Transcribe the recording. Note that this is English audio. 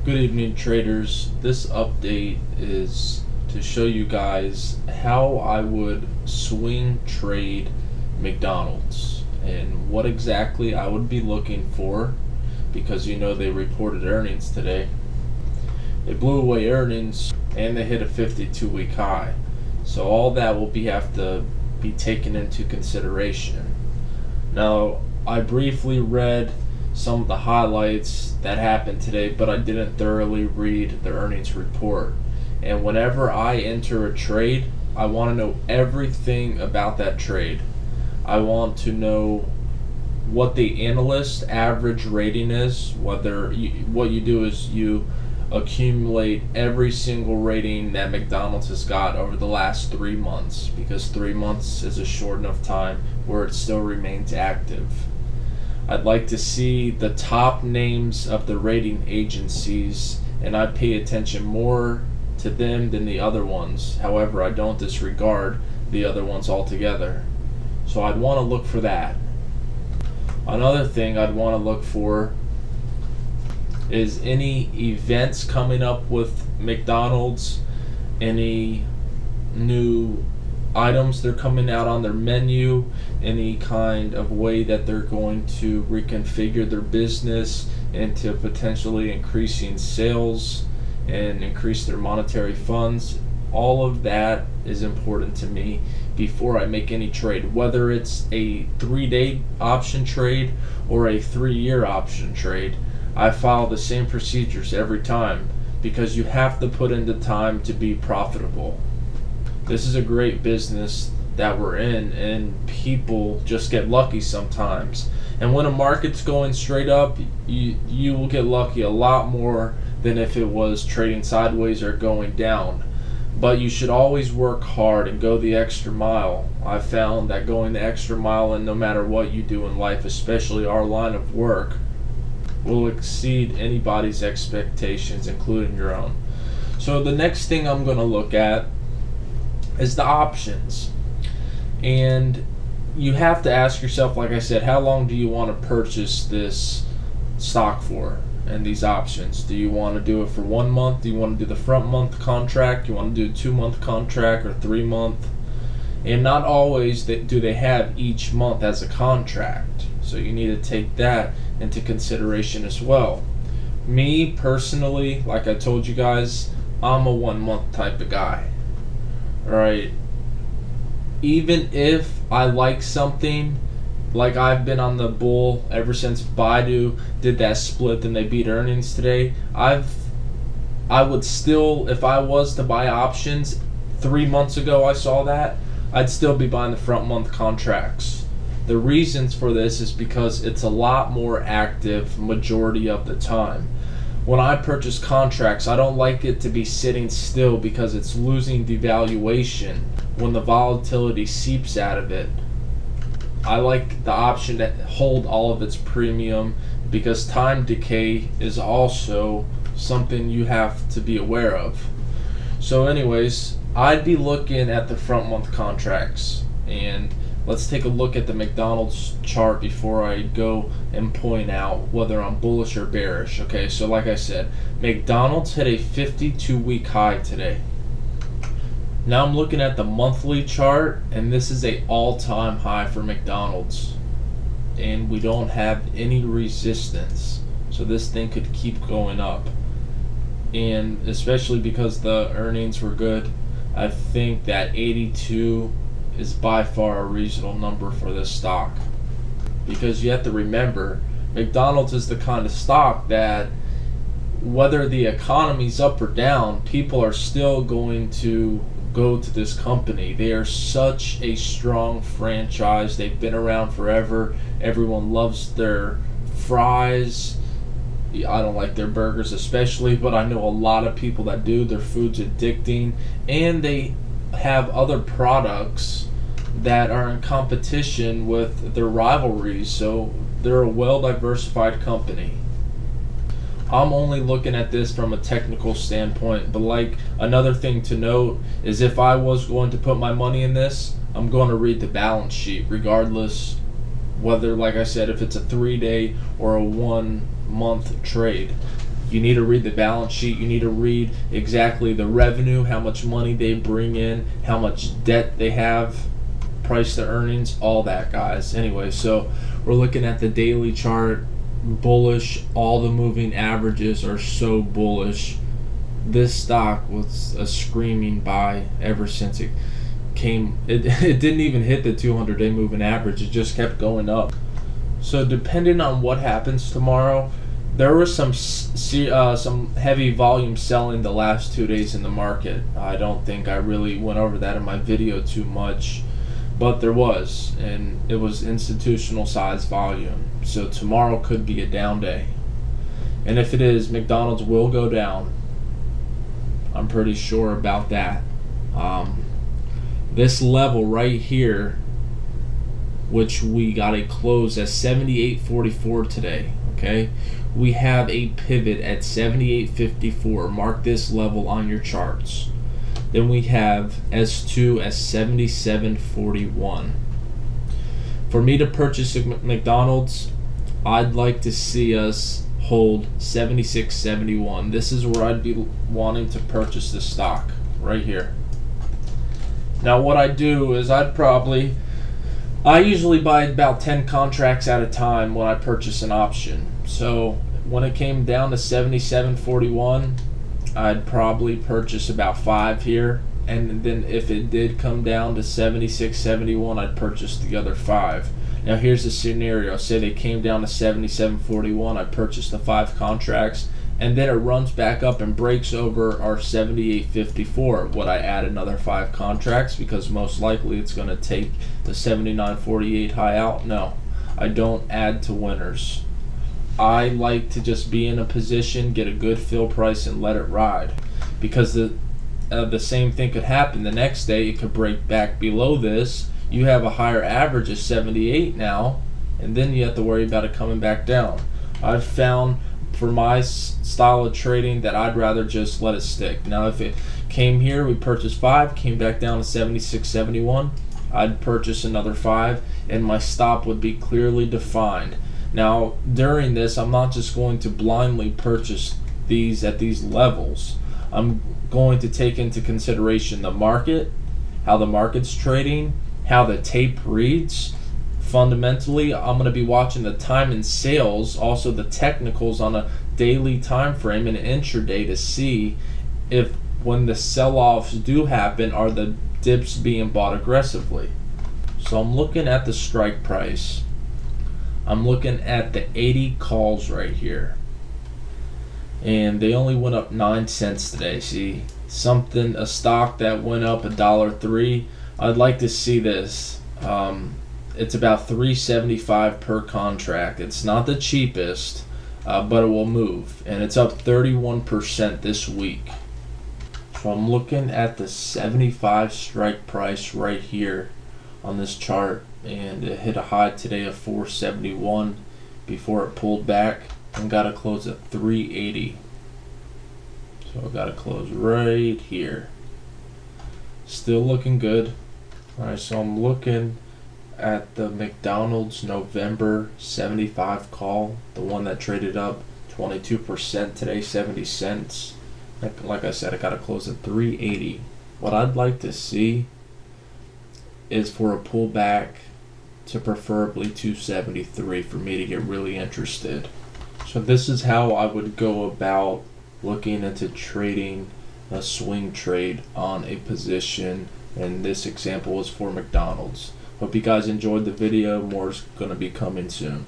Good evening, traders. This update is to show you guys how I would swing trade McDonald's and what exactly I would be looking for, because they reported earnings today. They blew away earnings and they hit a 52-week high. So all that will have to be taken into consideration. Now, I briefly read some of the highlights that happened today, but I didn't thoroughly read the earnings report. And whenever I enter a trade, I want to know everything about that trade. I want to know what the analyst average rating is. What you do is you accumulate every single rating that McDonald's has got over the last 3 months, because 3 months is a short enough time where it still remains active. I'd like to see the top names of the rating agencies, and I pay attention more to them than the other ones. However, I don't disregard the other ones altogether. So I'd want to look for that. Another thing I'd want to look for is any events coming up with McDonald's, any new items they're coming out on their menu, any kind of way that they're going to reconfigure their business into potentially increasing sales and increase their monetary funds. All of that is important to me before I make any trade, whether it's a 3-day option trade or a 3-year option trade. I follow the same procedures every time, because you have to put in the time to be profitable. This is a great business that we're in, and people just get lucky sometimes. And when a market's going straight up, you will get lucky a lot more than if it was trading sideways or going down. But you should always work hard and go the extra mile. I've found that going the extra mile, and no matter what you do in life, especially our line of work, will exceed anybody's expectations, including your own. So the next thing I'm going to look at is the options. And you have to ask yourself, like I said, how long do you want to purchase this stock for and these options? Do you want to do it for 1 month? Do you want to do the front month contract? Do you want to do a 2-month contract or 3-month? And not always do they have each month as a contract. So you need to take that into consideration as well. Me personally, like I told you guys, I'm a 1-month type of guy. Alright, even if I like something, like I've been on the bull ever since Baidu did that split and they beat earnings today, I would still, if I was to buy options 3 months ago, I saw that, I'd still be buying the front month contracts. The reasons for this is because it's a lot more active majority of the time. When I purchase contracts, I don't like it to be sitting still, because it's losing devaluation when the volatility seeps out of it. I like the option to hold all of its premium, because time decay is also something you have to be aware of. So anyways, I'd be looking at the front month contracts, and let's take a look at the McDonald's chart before I go and point out whether I'm bullish or bearish. Okay, so like I said, McDonald's hit a 52-week high today. Now I'm looking at the monthly chart, and this is a all-time high for McDonald's. And we don't have any resistance. So this thing could keep going up. And especially because the earnings were good, I think that 82 is by far a reasonable number for this stock. Because you have to remember, McDonald's is the kind of stock that, whether the economy's up or down, people are still going to go to this company. They are such a strong franchise. They've been around forever. Everyone loves their fries. I don't like their burgers especially, but I know a lot of people that do. Their food's addicting, and they have other products that are in competition with their rivalries, so they're a well-diversified company. I'm only looking at this from a technical standpoint, but like, another thing to note is, if I was going to put my money in this, I'm going to read the balance sheet regardless, whether, like I said, if it's a 3-day or a 1-month trade. You need to read the balance sheet. You need to read exactly the revenue, how much money they bring in, how much debt they have, price to earnings, all that, guys. Anyway, so we're looking at the daily chart. Bullish. All the moving averages are so bullish. This stock was a screaming buy ever since it came. It didn't even hit the 200-day moving average. It just kept going up. So depending on what happens tomorrow, there was some heavy volume selling the last 2 days in the market. I don't think I really went over that in my video too much, but there was, and it was institutional size volume. So tomorrow could be a down day, and if it is, McDonald's will go down. I'm pretty sure about that. This level right here, which we got a close at 78.44 today, okay? We have a pivot at 78.54. Mark this level on your charts. Then we have S2 at 77.41. For me to purchase a McDonald's, I'd like to see us hold 76.71. This is where I'd be wanting to purchase this stock, right here. Now what I do is I usually buy about 10 contracts at a time when I purchase an option. So when it came down to 77.41, I'd probably purchase about 5 here, and then if it did come down to 76.71, I'd purchase the other 5. Now here's the scenario. Say they came down to 77.41, I purchased the 5 contracts, and then it runs back up and breaks over our 78.54. Would I add another 5 contracts? Because most likely it's going to take the 79.48 high out. No, I don't add to winners. I like to just be in a position, get a good fill price, and let it ride. Because the same thing could happen the next day. It could break back below this. You have a higher average of 78 now, and then you have to worry about it coming back down. I've found for my style of trading that I'd rather just let it stick. Now if it came here, we purchased 5, came back down to 76.71, I'd purchase another 5, and my stop would be clearly defined. Now during this, I'm not just going to blindly purchase these at these levels. I'm going to take into consideration the market, how the market's trading, how the tape reads. Fundamentally, I'm going to be watching the time and sales, also the technicals on a daily time frame and intraday to see if when the sell-offs do happen, are the dips being bought aggressively. So I'm looking at the strike price. I'm looking at the 80 calls right here, and they only went up 9 cents today. See, a stock that went up $1.03. I'd like to see this. It's about $3.75 per contract. It's not the cheapest, but it will move, and it's up 31% this week. So I'm looking at the 75 strike price right here on this chart, and it hit a high today of 471 before it pulled back and got to close at 380. So I got to close right here. Still looking good. All right, so I'm looking at the McDonald's November 75 call, the one that traded up 22% today, 70 cents. Like I said, I got to close at 380. What I'd like to see is for a pullback to preferably 273 for me to get really interested. So this is how I would go about looking into trading a swing trade on a position, and this example is for McDonald's. Hope you guys enjoyed the video. More is going to be coming soon.